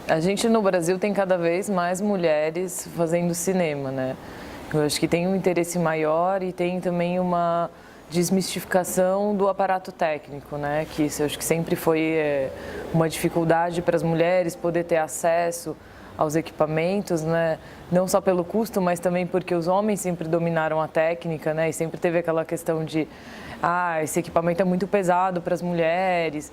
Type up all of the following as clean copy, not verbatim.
A gente no Brasil tem cada vez mais mulheres fazendo cinema, né? Eu acho que tem um interesse maior e tem também uma desmistificação do aparato técnico, né? Que isso eu acho que sempre foi uma dificuldade para as mulheres poder ter acesso aos equipamentos, né? Não só pelo custo, mas também porque os homens sempre dominaram a técnica, né? E sempre teve aquela questão de, esse equipamento é muito pesado para as mulheres.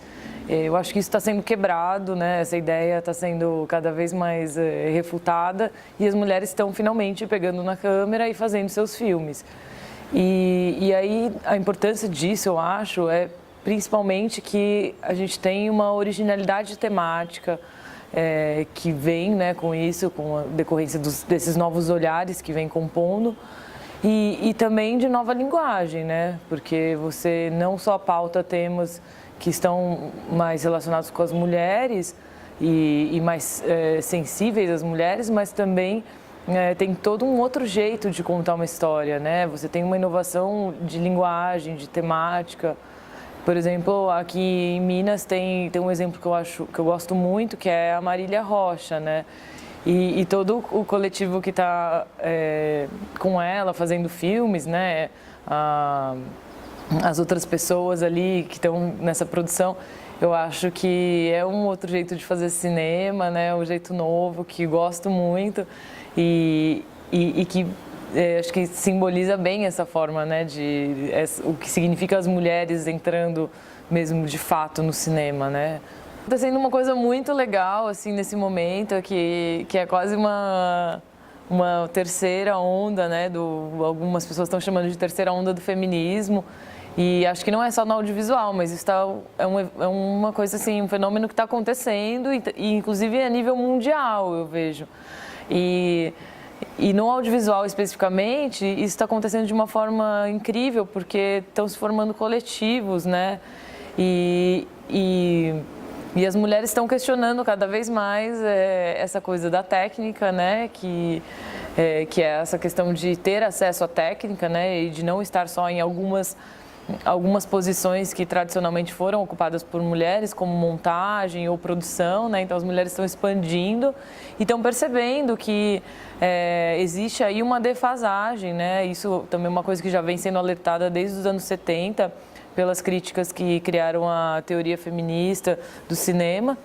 Eu acho que isso está sendo quebrado, né? Essa ideia está sendo cada vez mais refutada e as mulheres estão finalmente pegando na câmera e fazendo seus filmes. E aí a importância disso, eu acho, é principalmente que a gente tem uma originalidade temática que vem, né, com isso, com a decorrência desses novos olhares que vem compondo e também de nova linguagem, né? Porque você não só pauta temas que estão mais relacionados com as mulheres e mais sensíveis às mulheres, mas também tem todo um outro jeito de contar uma história, né? Você tem uma inovação de linguagem, de temática. Por exemplo, aqui em Minas tem um exemplo que eu gosto muito, que é a Marília Rocha, né? E todo o coletivo que está com ela fazendo filmes, né? As outras pessoas ali que estão nessa produção, eu acho que é um outro jeito de fazer cinema, né? Um jeito novo, que gosto muito e que acho que simboliza bem essa forma, né? O que significa as mulheres entrando mesmo de fato no cinema, né? Está sendo uma coisa muito legal, assim, nesse momento, que é quase uma terceira onda, né? Algumas pessoas estão chamando de terceira onda do feminismo. E acho que não é só no audiovisual, mas isso é uma coisa assim, um fenômeno que está acontecendo e inclusive a nível mundial, eu vejo. E no audiovisual especificamente, isso está acontecendo de uma forma incrível, porque estão se formando coletivos, né? E as mulheres estão questionando cada vez mais essa coisa da técnica, né? Que é essa questão de ter acesso à técnica, né? E de não estar só em algumas posições que tradicionalmente foram ocupadas por mulheres, como montagem ou produção, né? Então as mulheres estão expandindo e estão percebendo que existe aí uma defasagem, né? Isso também é uma coisa que já vem sendo alertada desde os anos 70 pelas críticas que criaram a teoria feminista do cinema,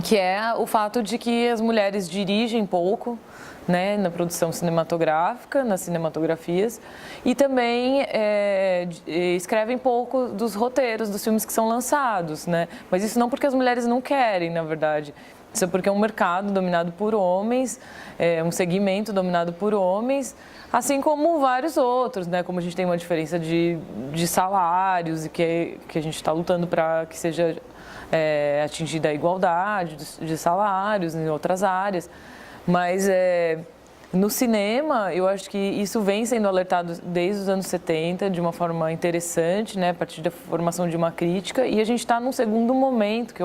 que é o fato de que as mulheres dirigem pouco, né, na produção cinematográfica, nas cinematografias, e também escrevem pouco dos roteiros dos filmes que são lançados, né? Mas isso não porque as mulheres não querem, na verdade. Isso é porque é um mercado dominado por homens, um segmento dominado por homens, assim como vários outros, né? Como a gente tem uma diferença de salários e que a gente está lutando para que seja atingida a igualdade de salários em outras áreas. Mas no cinema, eu acho que isso vem sendo alertado desde os anos 70 de uma forma interessante, né, a partir da formação de uma crítica. E a gente está num segundo momento que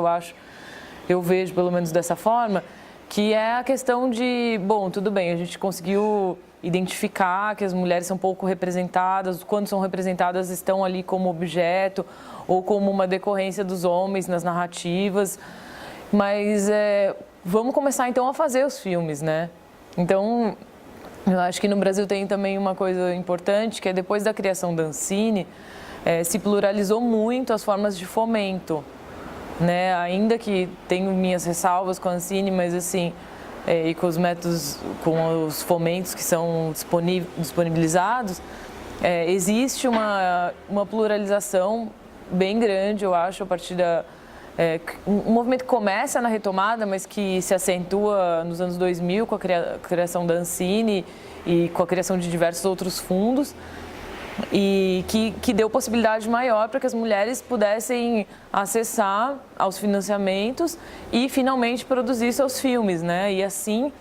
eu vejo pelo menos dessa forma, que é a questão de, bom, tudo bem, a gente conseguiu identificar que as mulheres são pouco representadas, quando são representadas estão ali como objeto ou como uma decorrência dos homens nas narrativas. Mas vamos começar então a fazer os filmes, né? Então, eu acho que no Brasil tem também uma coisa importante, que é depois da criação da Ancine, se pluralizou muito as formas de fomento, né? Ainda que tenho minhas ressalvas com a Ancine, mas assim, e com os métodos, com os fomentos que são disponibilizados, existe uma pluralização bem grande, eu acho, a partir um movimento que começa na retomada, mas que se acentua nos anos 2000 com a criação da Ancine e com a criação de diversos outros fundos e que deu possibilidade maior para que as mulheres pudessem acessar aos financiamentos e finalmente produzir seus filmes, né? E assim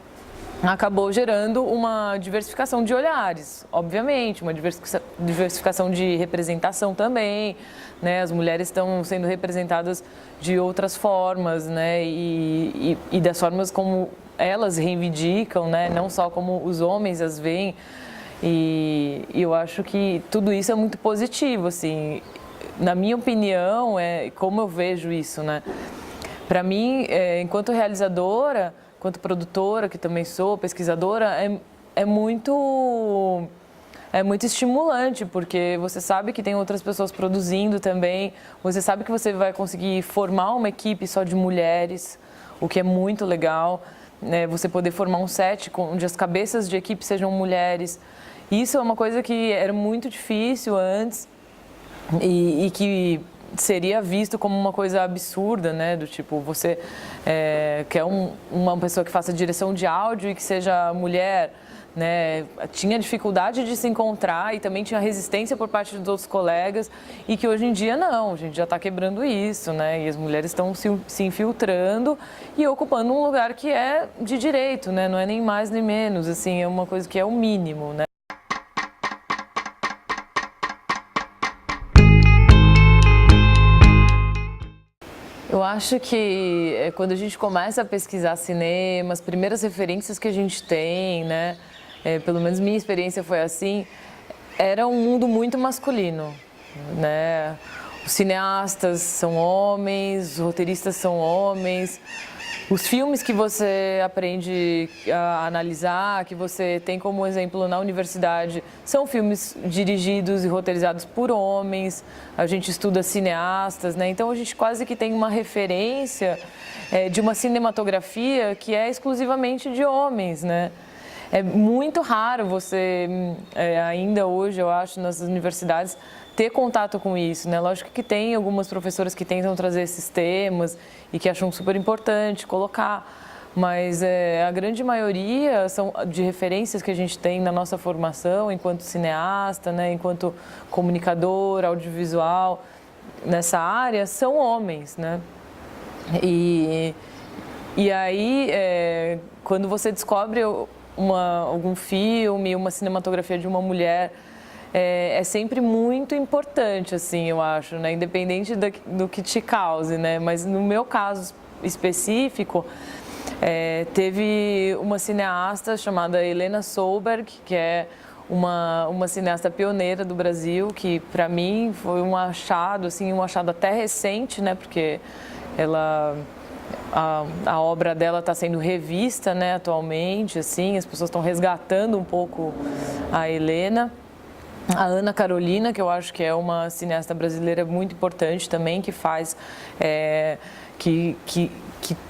acabou gerando uma diversificação de olhares, obviamente, uma diversificação de representação também, né? As mulheres estão sendo representadas de outras formas, né? E das formas como elas reivindicam, né? Não só como os homens as veem. E eu acho que tudo isso é muito positivo, assim. Na minha opinião, como eu vejo isso, né? Para mim, enquanto realizadora, enquanto produtora, que também sou, pesquisadora, é muito estimulante, porque você sabe que tem outras pessoas produzindo também, você sabe que você vai conseguir formar uma equipe só de mulheres, o que é muito legal, né? Você poder formar um set onde as cabeças de equipe sejam mulheres. Isso é uma coisa que era muito difícil antes e que seria visto como uma coisa absurda, né? Do tipo, você quer uma pessoa que faça direção de áudio e que seja mulher, né? Tinha dificuldade de se encontrar e também tinha resistência por parte dos outros colegas, e que hoje em dia não, a gente já está quebrando isso, né? E as mulheres estão se infiltrando e ocupando um lugar que é de direito, né? Não é nem mais nem menos, assim, é uma coisa que é o mínimo, né? Eu acho que quando a gente começa a pesquisar cinema, as primeiras referências que a gente tem, né? Pelo menos minha experiência foi assim, era um mundo muito masculino, né? Os cineastas são homens, os roteiristas são homens, os filmes que você aprende a analisar, que você tem como exemplo na universidade, são filmes dirigidos e roteirizados por homens, a gente estuda cineastas, né? Então a gente quase que tem uma referência de uma cinematografia que é exclusivamente de homens, né? É muito raro você, ainda hoje, eu acho, nas universidades, ter contato com isso, né? Lógico que tem algumas professoras que tentam trazer esses temas e que acham super importante colocar, mas a grande maioria são de referências que a gente tem na nossa formação enquanto cineasta, né? Enquanto comunicador, audiovisual, nessa área, são homens, né? E aí, quando você descobre algum filme, uma cinematografia de uma mulher, é sempre muito importante, assim, eu acho, né? Independente do que te cause, né? Mas no meu caso específico, teve uma cineasta chamada Helena Solberg, que é uma cineasta pioneira do Brasil, que para mim foi um achado, assim, um achado até recente, né? Porque a obra dela está sendo revista, né, atualmente, assim, as pessoas estão resgatando um pouco a Helena. A Ana Carolina, que eu acho que é uma cineasta brasileira muito importante também, que faz, que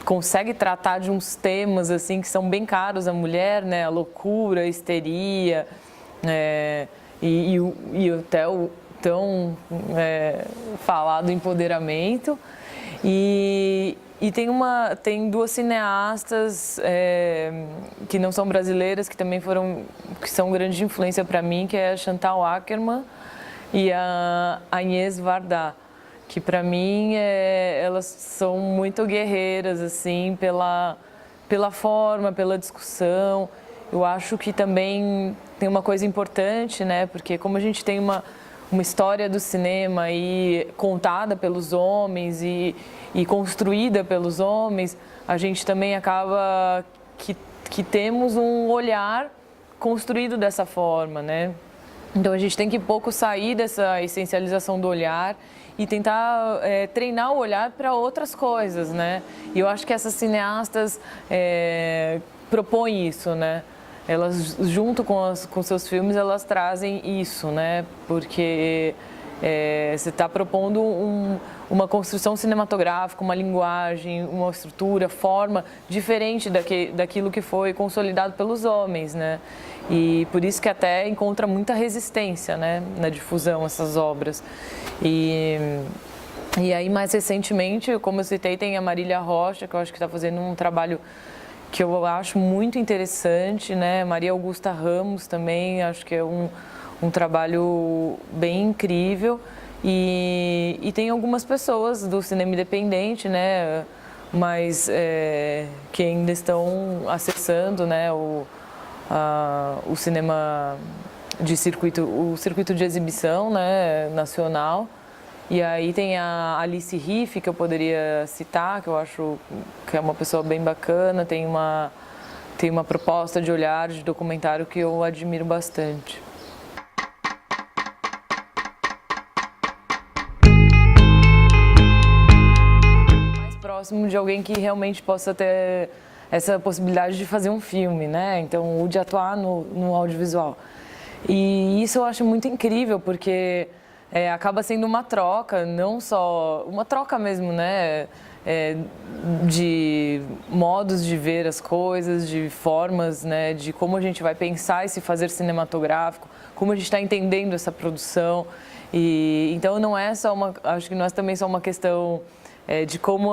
consegue tratar de uns temas assim que são bem caros à mulher, né, a loucura, a histeria, e até o tão falado empoderamento. E tem duas cineastas que não são brasileiras, que também que são grande influência para mim, que é a Chantal Akerman e a Agnès Varda, que para mim elas são muito guerreiras, assim, pela forma, pela discussão. Eu acho que também tem uma coisa importante, né, porque como a gente tem uma história do cinema contada pelos homens e construída pelos homens, a gente também acaba que temos um olhar construído dessa forma, né? Então a gente tem que pouco sair dessa essencialização do olhar e tentar treinar o olhar para outras coisas, né? E eu acho que essas cineastas propõem isso, né? Elas, junto com seus filmes, elas trazem isso, né? Porque você está propondo uma construção cinematográfica, uma linguagem, uma estrutura, forma diferente daquilo que foi consolidado pelos homens, né? E por isso que até encontra muita resistência, né, na difusão essas obras. E aí, mais recentemente, como eu citei, tem a Marília Rocha, que eu acho que está fazendo um trabalho que eu acho muito interessante, né? Maria Augusta Ramos também, acho que é um trabalho bem incrível. E tem algumas pessoas do cinema independente, né? Mas que ainda estão acessando, né? O cinema de o circuito de exibição, né? Nacional. E aí tem a Alice Riff, que eu poderia citar, que eu acho que é uma pessoa bem bacana, tem uma proposta de olhar, de documentário que eu admiro bastante. próximo de alguém que realmente possa ter essa possibilidade de fazer um filme, né? Então, de atuar no audiovisual. E isso eu acho muito incrível, porque acaba sendo uma troca, não só... Uma troca mesmo, né? De modos de ver as coisas, de formas, né? De como a gente vai pensar esse fazer cinematográfico, como a gente está entendendo essa produção. E então não é só uma... Acho que não é também só uma questão de como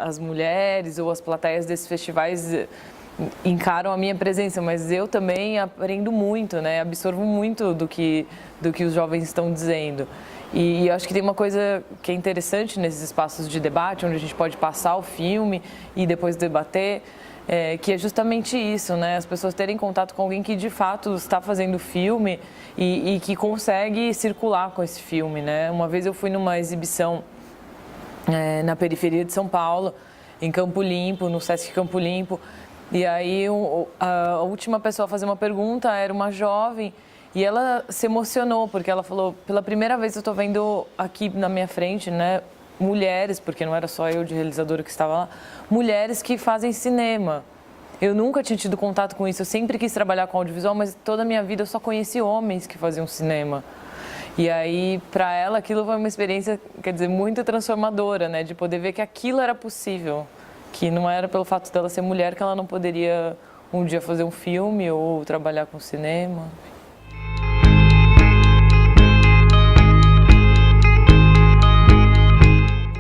as mulheres ou as plateias desses festivais encaram a minha presença, mas eu também aprendo muito, né? Absorvo muito do que os jovens estão dizendo. E eu acho que tem uma coisa que é interessante nesses espaços de debate, onde a gente pode passar o filme e depois debater, que é justamente isso, né? As pessoas terem contato com alguém que de fato está fazendo filme e que consegue circular com esse filme, né? Uma vez eu fui numa exibição na periferia de São Paulo, em Campo Limpo, no Sesc Campo Limpo, e aí a última pessoa a fazer uma pergunta era uma jovem e ela se emocionou, porque ela falou, pela primeira vez eu estou vendo aqui na minha frente, né, mulheres, porque não era só eu de realizadora que estava lá, mulheres que fazem cinema. Eu nunca tinha tido contato com isso, eu sempre quis trabalhar com audiovisual, mas toda a minha vida eu só conheci homens que faziam cinema. E aí, para ela, aquilo foi uma experiência, quer dizer, muito transformadora, né? De poder ver que aquilo era possível. Que não era pelo fato dela ser mulher que ela não poderia um dia fazer um filme ou trabalhar com cinema.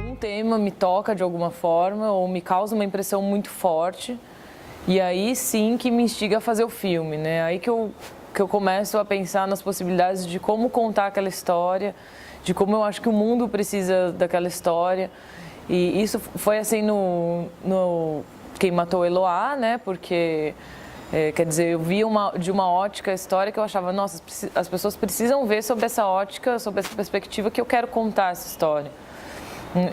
Um tema me toca de alguma forma ou me causa uma impressão muito forte. E aí sim que me instiga a fazer o filme, né? Aí que eu começo a pensar nas possibilidades de como contar aquela história, de como eu acho que o mundo precisa daquela história. E isso foi assim no Quem Matou Eloá, né? Porque, quer dizer, eu vi de uma ótica a história que eu achava, nossa, as pessoas precisam ver sobre essa ótica, sobre essa perspectiva que eu quero contar essa história.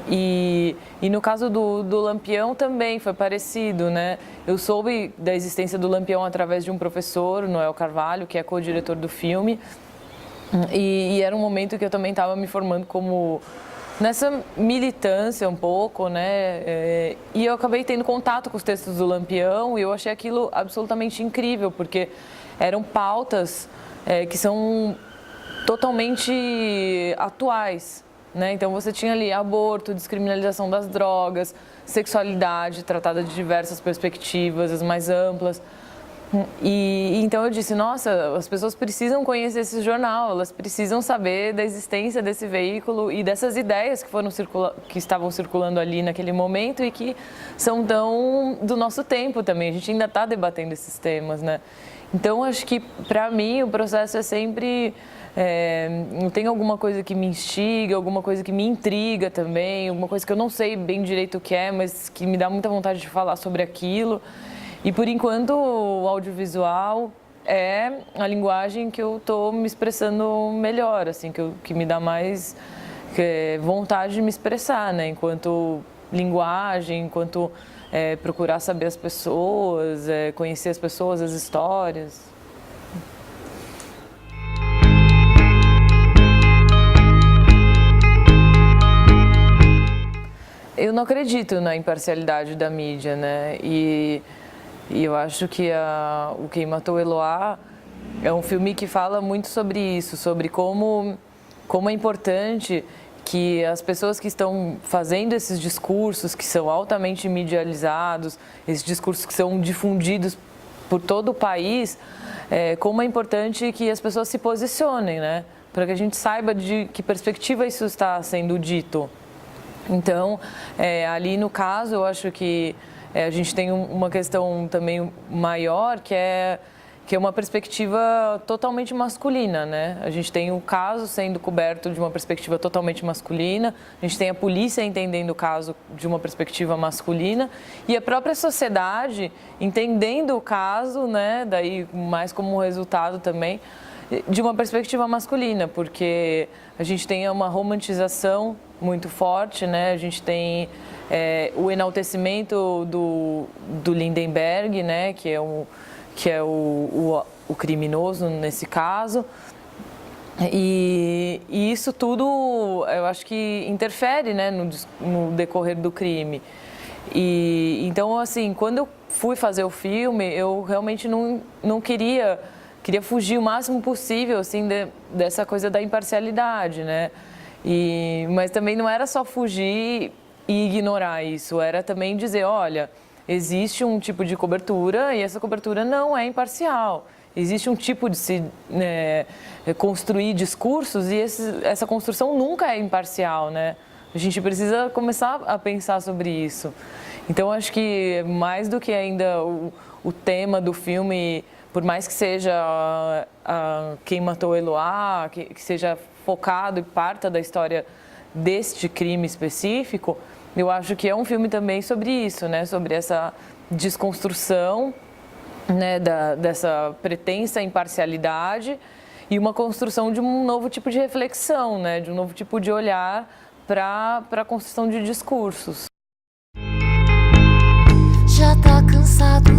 E no caso do Lampião também foi parecido, né? Eu soube da existência do Lampião através de um professor, Noel Carvalho, que é co-diretor do filme. E era um momento que eu também estava me formando como nessa militância um pouco, né? E eu acabei tendo contato com os textos do Lampião e eu achei aquilo absolutamente incrível, porque eram pautas que são totalmente atuais. Né? Então você tinha ali aborto, descriminalização das drogas, sexualidade tratada de diversas perspectivas, as mais amplas. E então eu disse, nossa, as pessoas precisam conhecer esse jornal, elas precisam saber da existência desse veículo e dessas ideias que estavam circulando ali naquele momento e que são tão do nosso tempo também. A gente ainda está debatendo esses temas, né? Então acho que para mim o processo é sempre tem alguma coisa que me instiga, alguma coisa que me intriga também, alguma coisa que eu não sei bem direito o que é, mas que me dá muita vontade de falar sobre aquilo. E por enquanto o audiovisual é a linguagem que eu estou me expressando melhor, assim, que me dá mais vontade de me expressar, né? Enquanto linguagem, enquanto procurar saber as pessoas, conhecer as pessoas, as histórias. Eu não acredito na imparcialidade da mídia, né? E eu acho que o Quem Matou Eloá é um filme que fala muito sobre isso, sobre como é importante que as pessoas que estão fazendo esses discursos, que são altamente medializados, esses discursos que são difundidos por todo o país, como é importante que as pessoas se posicionem, né? Para que a gente saiba de que perspectiva isso está sendo dito. Então, ali no caso, eu acho que a gente tem uma questão também maior, que é uma perspectiva totalmente masculina, né? A gente tem o caso sendo coberto de uma perspectiva totalmente masculina, a gente tem a polícia entendendo o caso de uma perspectiva masculina e a própria sociedade entendendo o caso, né? Daí mais como resultado também de uma perspectiva masculina, porque a gente tem uma romantização muito forte, né? A gente tem o enaltecimento do Lindenberg, né? Que é o criminoso nesse caso. E isso tudo, eu acho que interfere, né? No decorrer do crime. E então, assim, quando eu fui fazer o filme, eu realmente não queria fugir o máximo possível, assim, dessa coisa da imparcialidade, né? Mas também não era só fugir e ignorar isso, era também dizer, olha, existe um tipo de cobertura e essa cobertura não é imparcial. Existe um tipo de se construir discursos e essa construção nunca é imparcial, né? A gente precisa começar a pensar sobre isso. Então, acho que mais do que ainda o tema do filme, por mais que seja Quem Matou Eloá, que seja focado e parta da história deste crime específico, eu acho que é um filme também sobre isso, né? Sobre essa desconstrução, né, dessa pretensa imparcialidade e uma construção de um novo tipo de reflexão, né? De um novo tipo de olhar para a construção de discursos. Já tá cansado